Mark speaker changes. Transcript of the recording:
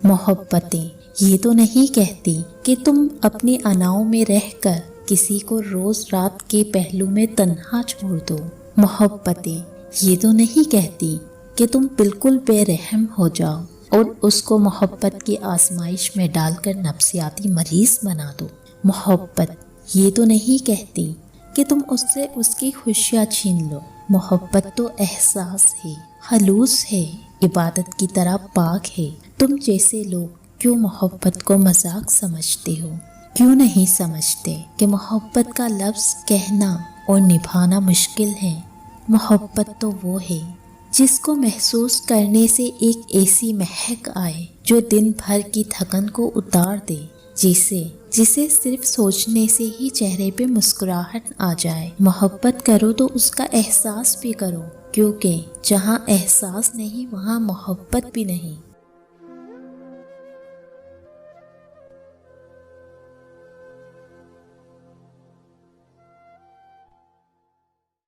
Speaker 1: मोहब्बतें ये तो नहीं कहती कि तुम अपनी अनाओं में रहकर किसी को रोज रात के पहलू में तन्हा छोड़ दो। मोहब्बतें ये तो नहीं कहती कि तुम बिल्कुल बेरहम हो जाओ और उसको मोहब्बत की आजमाइश में डालकर नफ्सियाती मरीज बना दो। मोहब्बत ये तो नहीं कहती कि तुम उससे उसकी खुशियाँ छीन लो। मोहब्बत तो एहसास है, खलूस है, इबादत की तरह पाक है। तुम जैसे लोग क्यों मोहब्बत को मजाक समझते हो? क्यों नहीं समझते कि मोहब्बत का लफ्ज़ कहना और निभाना मुश्किल है। मोहब्बत तो वो है जिसको महसूस करने से एक ऐसी महक आए जो दिन भर की थकन को उतार दे, जिसे सिर्फ सोचने से ही चेहरे पे मुस्कुराहट आ जाए। मोहब्बत करो तो उसका एहसास भी करो, क्योंकि जहाँ एहसास नहीं वहाँ मोहब्बत भी नहीं।